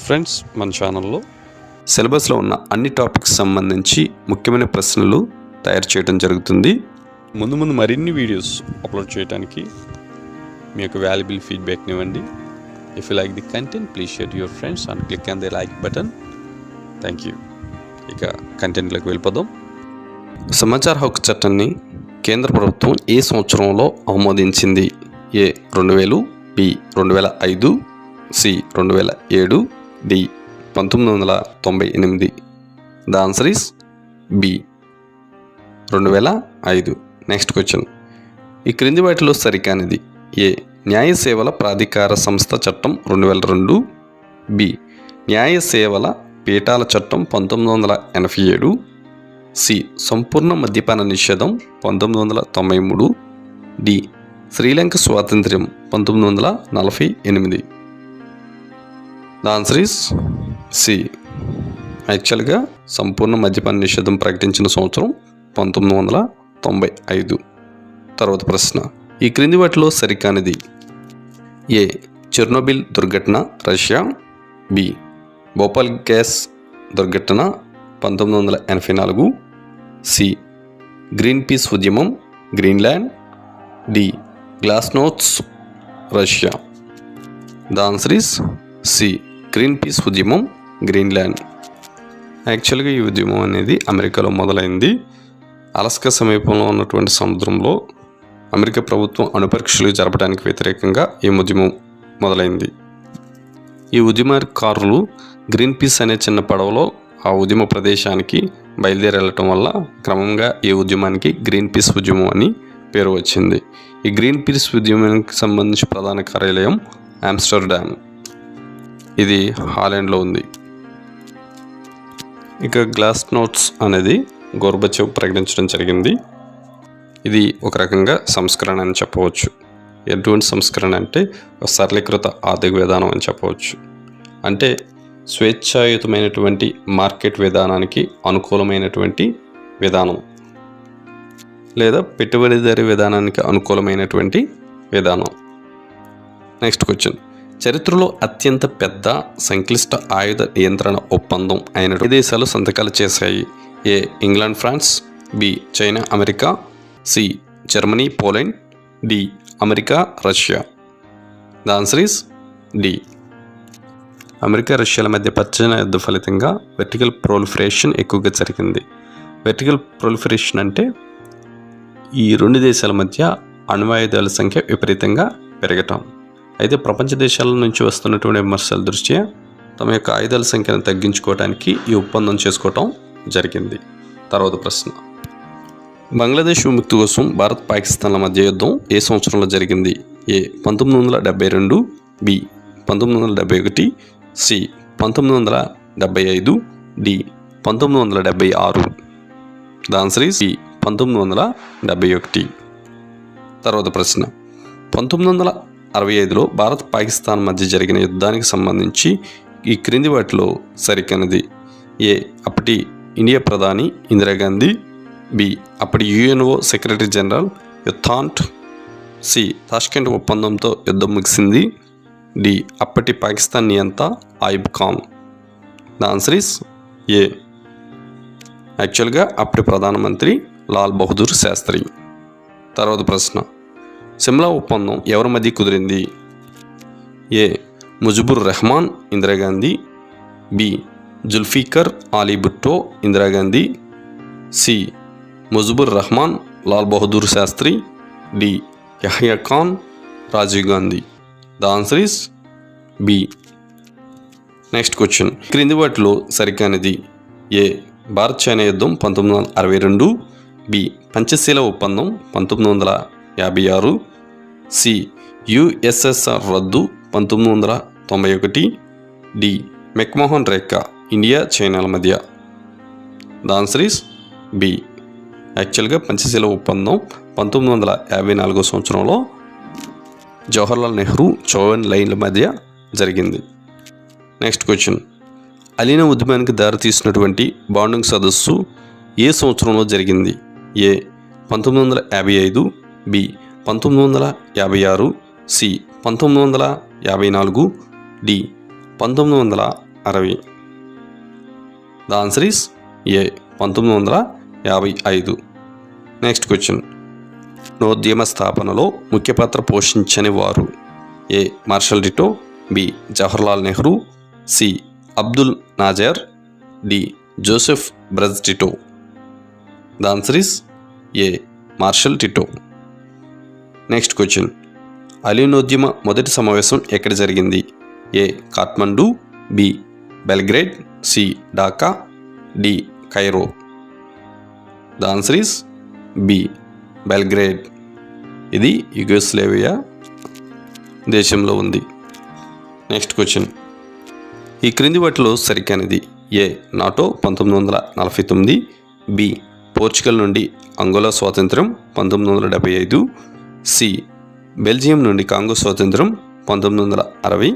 Friends, మన ఛానల్లో సిలబస్లో ఉన్న అన్ని టాపిక్స్ సంబంధించి ముఖ్యమైన ప్రశ్నలు తయారు చేయడం జరుగుతుంది. ముందు మరిన్ని వీడియోస్ అప్లోడ్ చేయడానికి మీ యొక్క వాల్యుబుల్ ఫీడ్బ్యాక్ని ఇవ్వండి. If you like the content, please share to your friends and click on the like button. Thank you. ఇక కంటెంట్లోకి వెళ్ళిపోదాం. సమాచార హక్కు చట్టాన్ని కేంద్ర ప్రభుత్వం ఏ సంవత్సరంలో ఆమోదించింది? A 2000, B 2005, C 2007, D 1998. The answer is B 2005. Next question. ఈ క్రింది వాటిలో సరికానిది? ఏ న్యాయ సేవల ప్రాధికార సంస్థ చట్టం 2002, బి న్యాయ సేవల పీఠాల చట్టం 1987, సి సంపూర్ణ మద్యపాన నిషేధం 1993, డి శ్రీలంక స్వాతంత్ర్యం 1948. The answer is C. యాక్చువల్గా సంపూర్ణ మద్యపాన నిషేధం ప్రకటించిన సంవత్సరం 1995. తర్వాత ప్రశ్న. ఈ క్రింది వాటిలో సరికానిది? ఏ చెర్నోబిల్ దుర్ఘటన రష్యా, బి భోపాల్ గ్యాస్ దుర్ఘటన 1984, సి గ్రీన్ పీస్ ఉద్యమం Greenland, D glasnost Russia. The answer is C Greenpeace ఉద్యమం గ్రీన్లాండ్. యాక్చువల్గా ఈ ఉద్యమం అనేది అమెరికాలో మొదలైంది. అలస్కా సమీపంలో ఉన్నటువంటి సముద్రంలో అమెరికా ప్రభుత్వం అణుపరీక్షలు జరపడానికి వ్యతిరేకంగా ఈ ఉద్యమం మొదలైంది. ఈ ఉద్యమకారులు గ్రీన్ పీస్ అనే చిన్న పడవలో ఆ ఉద్యమ ప్రదేశానికి బయలుదేరి వెళ్ళటం వల్ల క్రమంగా ఈ ఉద్యమానికి గ్రీన్ పీస్ ఉద్యమం అని పేరు వచ్చింది. ఈ గ్రీన్ పీస్ ఉద్యమానికి సంబంధించి ప్రధాన కార్యాలయం ఆమ్స్టర్డామ్, ఇది హాలాండ్లో ఉంది. ఇక గ్లాస్నోస్ట్ అనేది గోర్బచేవ్ ప్రకటించడం జరిగింది. ఇది ఒక రకంగా సంస్కరణ అని చెప్పవచ్చు. ఎటువంటి సంస్కరణ అంటే ఒక సరళీకృత ఆర్థిక విధానం అని చెప్పవచ్చు. అంటే స్వేచ్ఛాయుతమైనటువంటి మార్కెట్ విధానానికి అనుకూలమైనటువంటి విధానం, లేదా పెట్టుబడిదారీ విధానానికి అనుకూలమైనటువంటి విధానం. Next question. చరిత్రలో అత్యంత పెద్ద సంక్లిష్ట ఆయుధ నియంత్రణ ఒప్పందం అయిన దేశాలు సంతకాలు చేశాయి? A England France, B China America, C Germany Poland, D America Russia. The answer is D. America రష్యాల మధ్య పచ్చని యుద్ధ ఫలితంగా వెర్టికల్ ప్రొలిఫరేషన్ ఎక్కువగా జరిగింది. వెర్టికల్ ప్రొలిఫరేషన్ అంటే ఈ రెండు దేశాల మధ్య అణ్వాయుధాల సంఖ్య విపరీతంగా పెరగటం. అయితే ప్రపంచ దేశాల నుంచి వస్తున్నటువంటి విమర్శల దృష్ట్యా తమ యొక్క ఆయుధాల సంఖ్యను తగ్గించుకోవడానికి ఈ ఒప్పందం చేసుకోవటం జరిగింది. తర్వాత ప్రశ్న. బంగ్లాదేశ్ విముక్తి కోసం భారత్ పాకిస్తాన్ల మధ్య యుద్ధం ఏ సంవత్సరంలో జరిగింది? A 1972, B 1971, C 1975, D 1976. The answer is C 1971. తర్వాత ప్రశ్న. 1965లో భారత్ పాకిస్తాన్ మధ్య జరిగిన యుద్ధానికి సంబంధించి ఈ క్రింది వాటిలో సరికానిది? ఏ అప్పటి ఇండియా ప్రధాని ఇందిరాగాంధీ, బి అప్పటి UNO secretary general U Thant, C Tashkent ఒప్పందంతో యుద్ధం ముగిసింది, డి అప్పటి పాకిస్తాన్ నియంత Ayub Khan. The answer is A. యాక్చువల్గా అప్పటి ప్రధానమంత్రి లాల్ బహదూర్ శాస్త్రి. తర్వాత ప్రశ్న. సిమ్లా ఒప్పందం ఎవరి మధ్య కుదిరింది? A Mujibur Rahman Indira Gandhi, B Zulfikar Ali Bhutto Indira Gandhi, C Mujibur Rahman Lal Bahadur Shastri, D Yahya Khan Rajiv Gandhi. The answer is B. Next question. క్రింది వాటిలో సరికానిది? ఏ భారత్ చైనా యుద్ధం 1962, బి పంచశీల ఒప్పందం 1956, సి యుఎస్ఎస్ఆర్ రద్దు 1991, డి మెక్మోహన్ రేఖ ఇండియా చైనాల మధ్య. The answer is B. యాక్చువల్గా పంచశీల ఒప్పందం 1954 సంవత్సరంలో జవహర్లాల్ నెహ్రూ చౌవెన్ లైన్ల మధ్య జరిగింది. Next question. అలీనా ఉద్యమానికి దారితీసినటువంటి బాండింగ్ సదస్సు ఏ సంవత్సరంలో జరిగింది? A 1955, B 1956, C 1954, D 1956. 1960. The answer is A 1955. Next question. నవోద్యమ స్థాపనలో ముఖ్య పాత్ర పోషించని వారు? A Marshal Tito, B Jawaharlal Nehru, C Abdul Nasser, D Joseph Broz Tito. The answer is A Marshal Tito. Next question. అలీనోద్యమ మొదటి సమావేశం ఎక్కడ జరిగింది? A Kathmandu, B Belgrade, C Dhaka, D Cairo. The answer is B Belgrade. ఇది యుగోస్లేవియా దేశంలో ఉంది. Next question. ఈ క్రింది వాటిలో సరికానిది? ఏ నాటో 1949, బి పోర్చుగల్ నుండి అంగోలా స్వాతంత్రం 1975, సి బెల్జియం నుండి కాంగో స్వాతంత్రం 1960,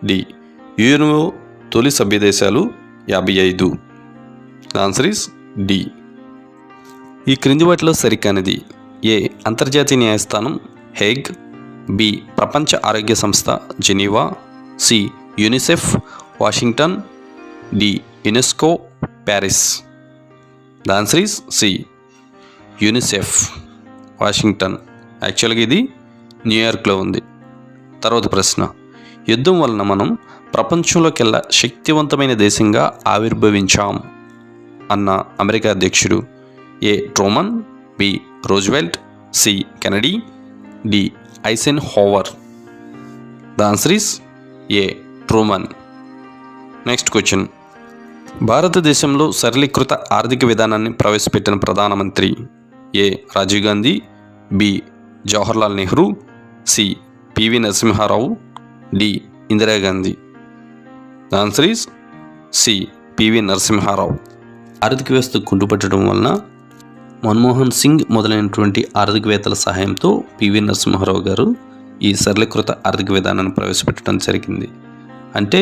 డి యుఎన్ఓ తొలి సభ్య దేశాలు 55. The answer is D. ఈ క్రింది వాటిలో సరికానిది? ఏ అంతర్జాతీయ న్యాయస్థానం హేగ్, బి ప్రపంచ ఆరోగ్య సంస్థ Geneva, C UNICEF Washington, D UNESCO Paris. The answer is C UNICEF Washington. యాక్చువల్గా ఇది న్యూయార్క్లో ఉంది. తర్వాత ప్రశ్న. యుద్ధం వలన మనం ప్రపంచంలోకెల్లా శక్తివంతమైన దేశంగా ఆవిర్భవించాం అన్న అమెరికా అధ్యక్షుడు? A Truman, B Roosevelt, C Kennedy, D Eisenhower. The answer is A Truman. Next question. భారతదేశంలో సరళీకృత ఆర్థిక విధానాన్ని ప్రవేశపెట్టిన ప్రధానమంత్రి? A Rajiv Gandhi, B Jawaharlal Nehru, C P V Narasimha Rao, D Indira Gandhi. The answer is C P V Narasimha Rao. ఆర్థిక వ్యవస్థ కుంటుపట్టడం వలన మన్మోహన్ సింగ్ మొదలైనటువంటి ఆర్థికవేత్తల సహాయంతో పివి నరసింహారావు గారు ఈ సరళీకృత ఆర్థిక విధానాన్ని ప్రవేశపెట్టడం జరిగింది. అంటే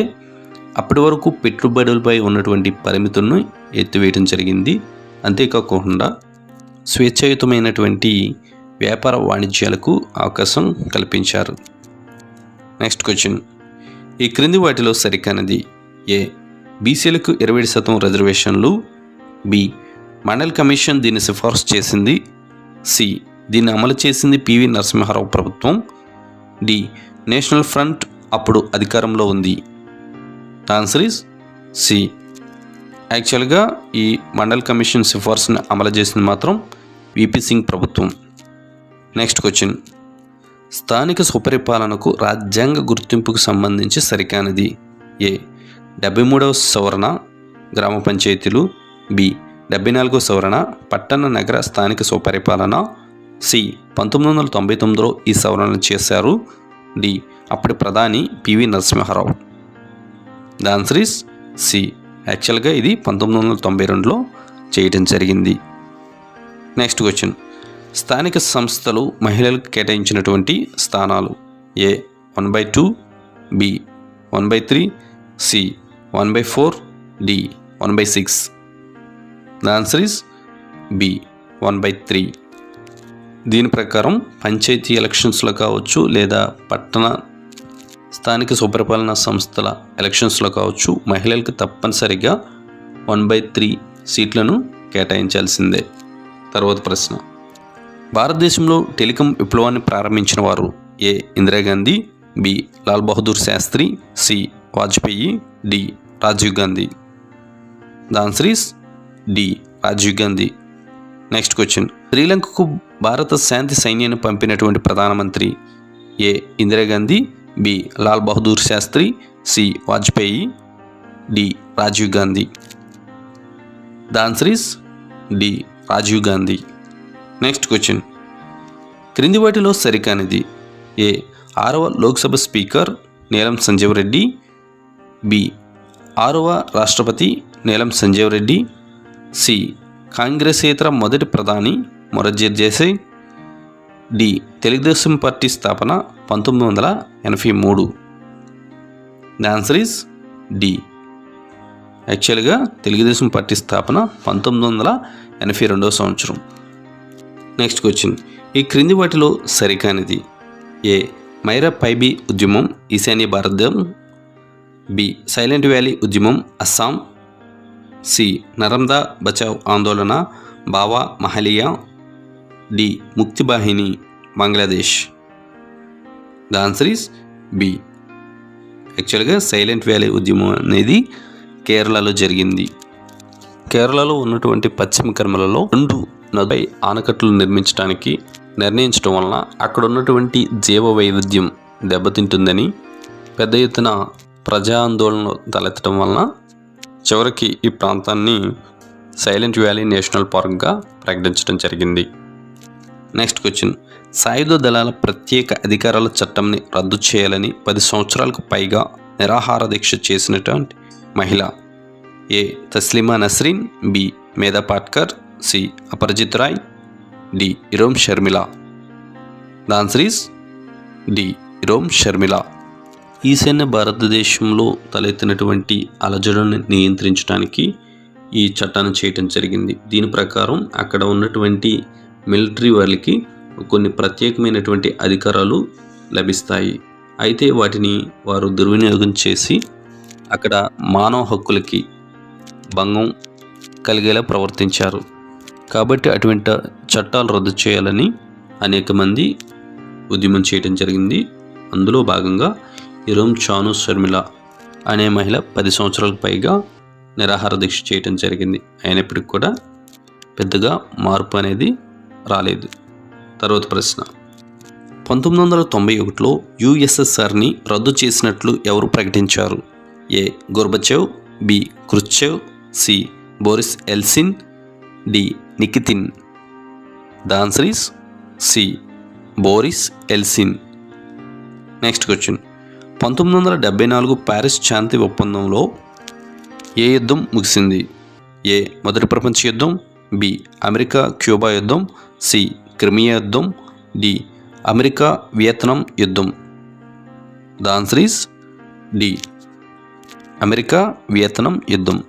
అప్పటి వరకు పెట్టుబడులపై ఉన్నటువంటి పరిమితులను ఎత్తివేయడం జరిగింది. అంతేకాకుండా స్వేచ్ఛాయుతమైనటువంటి వ్యాపార వాణిజ్యాలకు అవకాశం కల్పించారు. Next question. ఈ క్రింది వాటిలో సరికానిది? ఏ బీసీలకు 20% రిజర్వేషన్లు, బి మండల్ కమిషన్ దీన్ని సిఫార్సు చేసింది, సి దీన్ని అమలు చేసింది పివి నరసింహారావు ప్రభుత్వం, డి నేషనల్ ఫ్రంట్ అప్పుడు అధికారంలో ఉంది. The answer is C. యాక్చువల్గా ఈ మండల్ కమిషన్ సిఫార్సును అమలు చేసింది మాత్రం విపి సింగ్ ప్రభుత్వం. Next question. స్థానిక సుపరిపాలనకు రాజ్యాంగ గుర్తింపుకు సంబంధించి సరికానిది? ఏ 73వ సవరణ గ్రామ పంచాయతీలు, బి 74వ సవరణ పట్టణ నగర స్థానిక సుపరిపాలన, సి 1999లో ఈ సవరణలు చేశారు, డి అప్పటి ప్రధాని P V Narasimha Rao. The answer is C. యాక్చువల్గా ఇది 1992లో చేయడం జరిగింది. Next question. స్థానిక సంస్థలు మహిళలకు కేటాయించినటువంటి స్థానాలు? A 1/2, B 1/3, C 1/4, D 1/6. The answer is B 1/3. దీని ప్రకారం పంచాయతీ ఎలక్షన్స్లో కావచ్చు లేదా పట్టణ స్థానిక సుపరిపాలన సంస్థల ఎలక్షన్స్లో కావచ్చు మహిళలకు తప్పనిసరిగా 1/3 సీట్లను కేటాయించాల్సిందే. తర్వాత ప్రశ్న. భారతదేశంలో టెలికాం విప్లవాన్ని ప్రారంభించిన వారు? A Indira Gandhi, B Lal Bahadur Shastri, C Vajpayee, D Rajiv Gandhi. The answer is D Rajiv Gandhi. Next question. శ్రీలంకకు భారత శాంతి సైన్యాన్ని పంపినటువంటి ప్రధానమంత్రి? A Indira Gandhi, B Lal Bahadur Shastri, C Vajpayee, D Rajiv Gandhi. The answer is D Rajiv Gandhi. Next question. క్రింది వాటిలో సరికానిది? ఏ 6వ లోక్సభ స్పీకర్ నీలం సంజీవ్ రెడ్డి, బి 6వ రాష్ట్రపతి నీలం సంజీవ్ రెడ్డి, సి కాంగ్రెసేతర మొదటి ప్రధాని మొరార్జీ దేశాయ్, డి తెలుగుదేశం పార్టీ స్థాపన 1983. The answer is D. యాక్చువల్గా తెలుగుదేశం పార్టీ స్థాపన 1982వ సంవత్సరం. Next question. ఈ క్రింది వాటిలో సరికానిది? ఏ మైరా పైబీ ఉద్యమం ఈశాన్య భారతం, బి సైలెంట్ వ్యాలీ ఉద్యమం అస్సాం, సి నర్మదా బచావ్ ఆందోళన బావా మహలియా, D Mukti Bahini Bangladesh. The answer is B. యాక్చువల్గా సైలెంట్ వ్యాలీ ఉద్యమం అనేది కేరళలో జరిగింది. కేరళలో ఉన్నటువంటి పశ్చిమ కనుమలలో 2 నదులపై ఆనకట్టలు నిర్మించడానికి నిర్ణయించడం వలన అక్కడ ఉన్నటువంటి జీవ వైవిధ్యం దెబ్బతింటుందని పెద్ద ఎత్తున ప్రజా ఆందోళనలు తలెత్తడం వలన చివరికి ఈ ప్రాంతాన్ని సైలెంట్ వ్యాలీ నేషనల్ పార్క్గా ప్రకటించడం జరిగింది. Next question. సాయుధ దళాల ప్రత్యేక అధికారాల చట్టంని రద్దు చేయాలని 10 సంవత్సరాలకు పైగా నిరాహార దీక్ష చేసినటువంటి మహిళ. ఏ Taslima Nasrin, B Medha Patkar, C Aparajit Roy, D Irom Sharmila. The answer is D Irom Sharmila. ఈశాన్య భారతదేశంలో తలెత్తినటువంటి అలజడులను నియంత్రించడానికి ఈ చట్టాన్ని చేయటం జరిగింది. దీని ప్రకారం అక్కడ ఉన్నటువంటి మిలిటరీ వాళ్ళకి కొన్ని ప్రత్యేకమైనటువంటి అధికారాలు లభిస్తాయి. అయితే వాటిని వారు దుర్వినియోగం చేసి అక్కడ మానవ హక్కులకి భంగం కలిగేలా ప్రవర్తించారు. కాబట్టి అటువంటి చట్టాలు రద్దు చేయాలని అనేక మంది ఉద్యమం చేయడం జరిగింది. అందులో భాగంగా ఇరోమ్ చాను షర్మిల అనే మహిళ 10 సంవత్సరాలకు పైగా నిరాహార దీక్ష చేయడం జరిగింది. అయినప్పటికీ కూడా పెద్దగా మార్పు అనేది రాలేదు. తర్వాత ప్రశ్న. 1991లో యుఎస్ఎస్ఆర్ని రద్దు చేసినట్లు ఎవరు ప్రకటించారు? A Gorbachev, B Khrushchev, C Boris Yeltsin, D Nikitin. The answer is C Boris Yeltsin. Next question. 1974 Paris శాంతి ఒప్పందంలో ఏ యుద్ధం ముగిసింది? ఏ మొదటి ప్రపంచ యుద్ధం, బి అమెరికా క్యూబా యుద్ధం, సి క్రిమియా యుద్ధం, డి అమెరికా వియత్నాం యుద్ధం. The answer is D America Vietnam యుద్ధం.